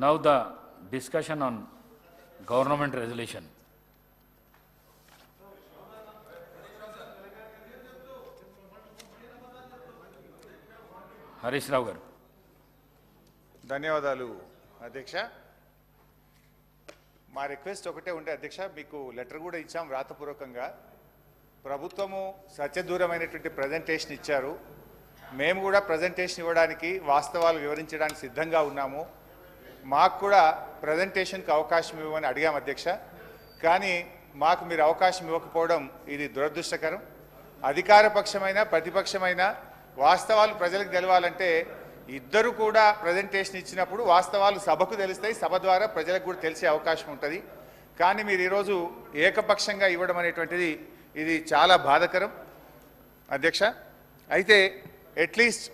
Now the discussion on government resolution. Harish Rao గారు. ధన్యవాదాలు అధ్యక్ష. మా రిక్వెస్ట్ ఒకటే ఉంటే అధ్యక్ష, మీకు లెటర్ కూడా ఇచ్చాం వ్రాతపూర్వకంగా. ప్రభుత్వము సత్యదూరమైనటువంటి ప్రజెంటేషన్ ఇచ్చారు. మేము కూడా ప్రజెంటేషన్ ఇవ్వడానికి, వాస్తవాలు వివరించడానికి సిద్ధంగా ఉన్నాము. మాకు కూడా ప్రజెంటేషన్కి అవకాశం ఇవ్వమని అడిగాం అధ్యక్ష. కానీ మాకు మీరు అవకాశం ఇవ్వకపోవడం ఇది దురదృష్టకరం. అధికార పక్షమైన ప్రతిపక్షమైన వాస్తవాలు ప్రజలకు తెలవాలంటే ఇద్దరు కూడా ప్రజెంటేషన్ ఇచ్చినప్పుడు వాస్తవాలు సభకు తెలుస్తాయి, సభ ద్వారా ప్రజలకు కూడా తెలిసే అవకాశం ఉంటుంది. కానీ మీరు ఈరోజు ఏకపక్షంగా ఇవ్వడం అనేటువంటిది ఇది చాలా బాధాకరం అధ్యక్ష. అయితే అట్లీస్ట్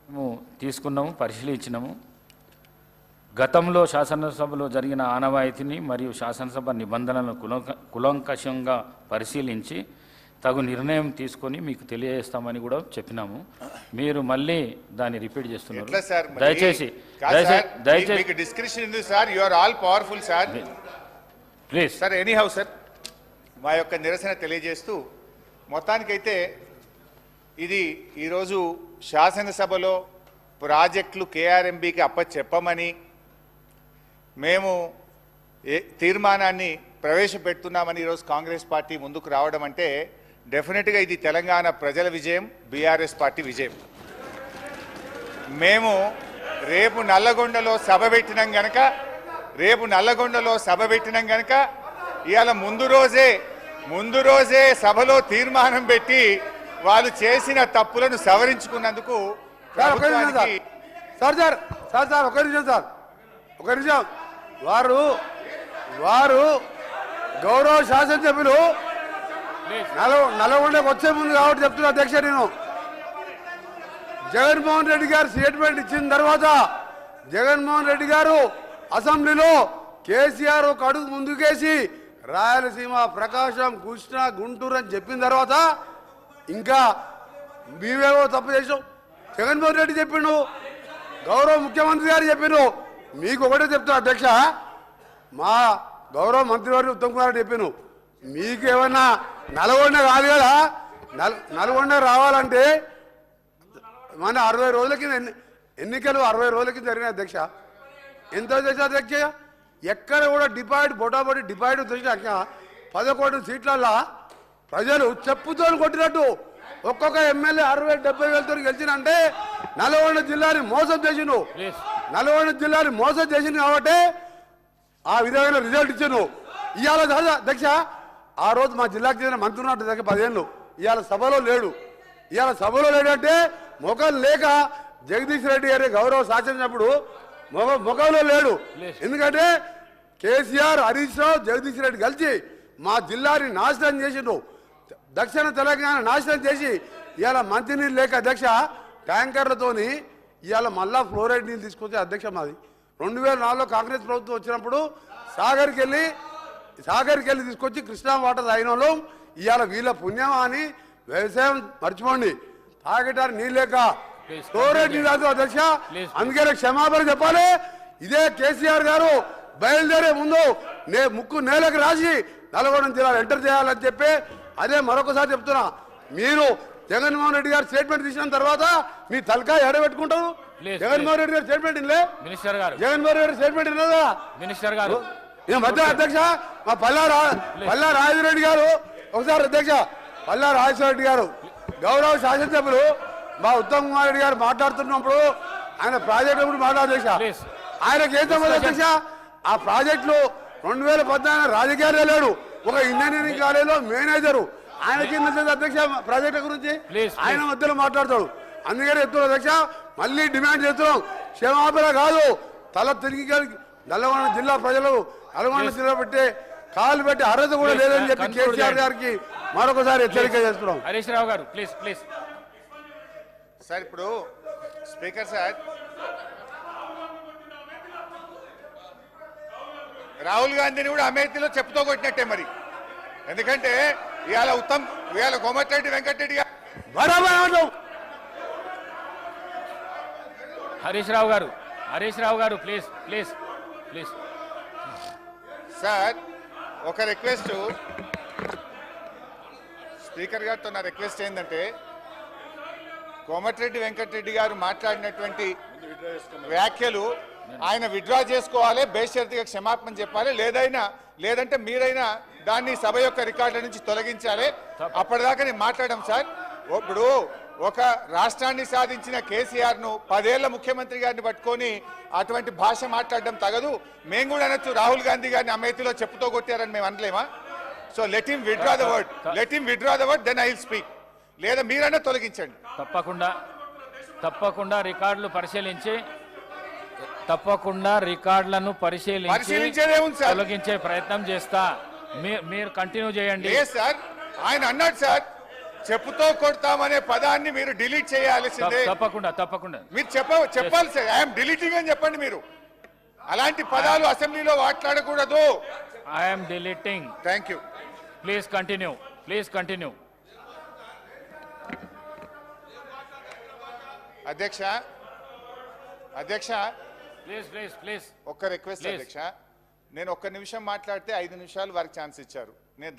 మేము తీసుకున్నాము, పరిశీలించినాము. గతంలో శాసనసభలో జరిగిన ఆనవాయితీని మరియు శాసనసభ నిబంధనలను కులంకషంగా పరిశీలించి తగు నిర్ణయం తీసుకొని మీకు తెలియజేస్తామని కూడా చెప్పినాము. మీరు మళ్ళీ దాన్ని రిపీట్ చేస్తున్నారు. దయచేసి డిస్క్రిప్షన్ ఉంది sir. You are all powerful sir. Please sir, anyhow sir, మా యొక్క నిరసన తెలియజేస్తూ మొత్తానికైతే ఇది ఈరోజు శాసనసభలో ప్రాజెక్టులు కేఆర్ఎంబీకి అప్పచెప్పమని మేము తీర్మానాన్ని ప్రవేశపెడుతున్నామని ఈరోజు కాంగ్రెస్ పార్టీ ముందుకు రావడం అంటే డెఫినెట్గా ఇది తెలంగాణ ప్రజల విజయం, బీఆర్ఎస్ పార్టీ విజయం. మేము రేపు నల్లగొండలో సభ పెట్టినాం గనక ఇవాళ ముందు రోజే సభలో తీర్మానం పెట్టి వాళ్ళు చేసిన తప్పులను సవరించుకున్నందుకు ఒక నిమిషం వారు గౌరవ శాసనసభ్యులు నల్గొండకు వచ్చే ముందు కాబట్టి చెప్తున్నా అధ్యక్ష, నేను జగన్మోహన్ రెడ్డి గారు స్టేట్మెంట్ ఇచ్చిన తర్వాత జగన్మోహన్ రెడ్డి గారు అసెంబ్లీలో కేసీఆర్ ఒక అడుగు ముందుకేసి రాయలసీమ, ప్రకాశం, కృష్ణా, గుంటూరు అని చెప్పిన తర్వాత ఇంకా మీవేవో తప్పు చేసాం. జగన్మోహన్ రెడ్డి చెప్పిండు, గౌరవ ముఖ్యమంత్రి గారు చెప్పిండు. మీకు ఒకటే చెప్తున్నా అధ్యక్ష, మా గౌరవ మంత్రివారు ఉత్తమ్ కుమార్ రెడ్డి చెప్పాను, మీకు ఏమన్నా నల్గొండ కాదు కదా, నల్గొండ రావాలంటే మన 60 రోజుల కింద ఎన్నికలు 60 రోజుల కింద జరిగినాయి అధ్యక్ష. ఎంత చేసా అధ్యక్ష? ఎక్కడ కూడా బొటాబొటి డిపాయిడ్ తెచ్చినాక 11 సీట్లల్లో ప్రజలు చెప్పుతో కొట్టినట్టు ఒక్కొక్క ఎమ్మెల్యే 60-70 వేలతో గెలిచినంటే నల్గొండ జిల్లాని మోసం చేసిండు. నల్గొండ జిల్లాని మోసం చేసింది కాబట్టి ఆ విధమైన రిజల్ట్ ఇచ్చాను. ఇవాళ అధ్యక్ష, ఆ రోజు మా జిల్లాకు చెందిన మంత్రి ఉన్నట్టు దగ్గర 10 ఏళ్ళు ఇవాళ సభలో లేడంటే మొఖం లేక జగదీష్ రెడ్డి గారి గౌరవ శాసనసభ్యుడు మొఖంలో లేడు. ఎందుకంటే కేసీఆర్, హరీష్ రావు, జగదీష్ రెడ్డి కలిసి మా జిల్లాని నాశనం చేసిండు. దక్షిణ తెలంగాణ నాశనం చేసి ఇవాళ మంచినీళ్ళు లేక అధ్యక్ష ట్యాంకర్లతోని ఇవాళ మళ్ళా ఫ్లోరైడ్ నీళ్ళు తీసుకొచ్చే అధ్యక్ష మాది 2004లో కాంగ్రెస్ ప్రభుత్వం వచ్చినప్పుడు సాగర్కి వెళ్ళి తీసుకొచ్చి కృష్ణా వాటర్ తాగిన వాళ్ళం. ఇవాళ వీళ్ళ పుణ్యం అని వ్యవసాయం మర్చిపోండి, తాగటానికి నీళ్ళు లేక ఫ్లోరైడ్ నీళ్ళు తాగుతూ అధ్యక్ష. అందుకనే క్షమాపణ చెప్పాలి. ఇదే కేసీఆర్ గారు బయలుదేరే ముందు ముక్కు నేలకు రాసి నల్గొండ జిల్లాలో ఎంటర్ చేయాలని చెప్పి అదే మరొకసారి చెప్తున్నా. మీరు జగన్మోహన్ రెడ్డి గారు స్టేట్మెంట్ తీసిన తర్వాత మీ తలకాయ ఎడబెట్టుకుంటారు. జగన్మోహన్ రెడ్డి గారు స్టేట్మెంట్ జగన్మోహన్ రెడ్డి స్టేట్మెంట్ ఇన్నదా మినిస్టర్ గారు మధ్య అధ్యక్ష మా పల్లా రాజరెడ్డి గారు ఒకసారి అధ్యక్ష పల్లా రాజశేఖర గారు గౌరవ శాసనసభ్యులు మా ఉత్తమ్ కుమార్ రెడ్డి గారు మాట్లాడుతున్నప్పుడు ఆయన ప్రాజెక్టు గురించి మాట్లాడధ్యక్ష. ఆయనకి ఏం సంబంధం అధ్యక్ష? ఆ ప్రాజెక్టులు 2014 రాజకీయాలే లేడు, ఒక ఇంజనీరింగ్ కాలేజీలో మేనేజరు. ఆయనకి అధ్యక్ష ప్రాజెక్టు గురించి ఆయన మధ్యలో మాట్లాడతాడు. అందుకని చెప్తున్నాం అధ్యక్ష, మళ్ళీ డిమాండ్ చేస్తున్నాం, క్షమాపణ కాదు, తల తిరిగి నల్గొండ జిల్లా ప్రజలు నల్గొండ జిల్లా పెట్టే కాలు పెట్టి అర్హత కూడా లేదని చెప్పి కేసీఆర్ గారికి మరొకసారి హెచ్చరిక చేస్తున్నాం. హరీష్ రావు గారు ప్లీజ్. సార్, ఇప్పుడు స్పీకర్ సార్, రాహుల్ గాంధీని కూడా అమేథీలో చెప్పుతో కొట్టినట్టే మరి. ఎందుకంటే ఇవాళ కోమటిరెడ్డి వెంకటరెడ్డి గారు బరాబర్ ఏమంటావు? హరీష్ రావు గారు ప్లీజ్ ప్లీజ్ ప్లీజ్. సార్ ఒక రిక్వెస్ట్, స్పీకర్ గారితో నా రిక్వెస్ట్ ఏంటంటే కోమటిరెడ్డి వెంకటరెడ్డి గారు మాట్లాడినటువంటి వ్యాఖ్యలు ఆయన విత్డ్రా చేసుకోవాలి, బేషరతుగా క్షమాపణ చెప్పాలి, లేదంటే మీరైనా దాన్ని సభ యొక్క రికార్డుల నుంచి తొలగించాలి. అప్పటిదాకా నేను మాట్లాడాం సార్. ఇప్పుడు ఒక రాష్ట్రాన్ని సాధించిన కేసీఆర్ ను 10 ఏళ్ల ముఖ్యమంత్రి గారిని పట్టుకొని అటువంటి భాష మాట్లాడడం తగదు. మేము కూడా అనొచ్చు, రాహుల్ గాంధీ గారిని అమేథీలో చెప్పుతో కొట్టారని మేము అనలేమా? So let him withdraw the word, then I will speak. లేదా మీరైనా తొలగించండి. తప్పకుండా రికార్డులను పరిశీలించేదేముంది సార్? తొలగించే ప్రయత్నం చేస్తా. మీరు కంటిన్యూ చేయండి. లేదు సార్, ఆయన అన్నాడు సార్, చెప్పుతో కొడతామనే పదాన్ని మీరు డిలీట్ చేయాల్సిందే. తప్పకుండా మీరు చెప్పాలి సార్. ఐఎమ్ డిలీటింగ్ అని చెప్పండి. మీరు అలాంటి పదాలు అసెంబ్లీలో మాట్లాడకూడదు. I'm deleting. Thank you. Please continue. అధ్యక్ష ప్లీజ్ ఒక్క రిక్వెస్ట్ అధ్యక్ష, నేను ఒక్క నిమిషం మాట్లాడితే 5 నిమిషాలు వారికి ఛాన్స్ ఇచ్చారు.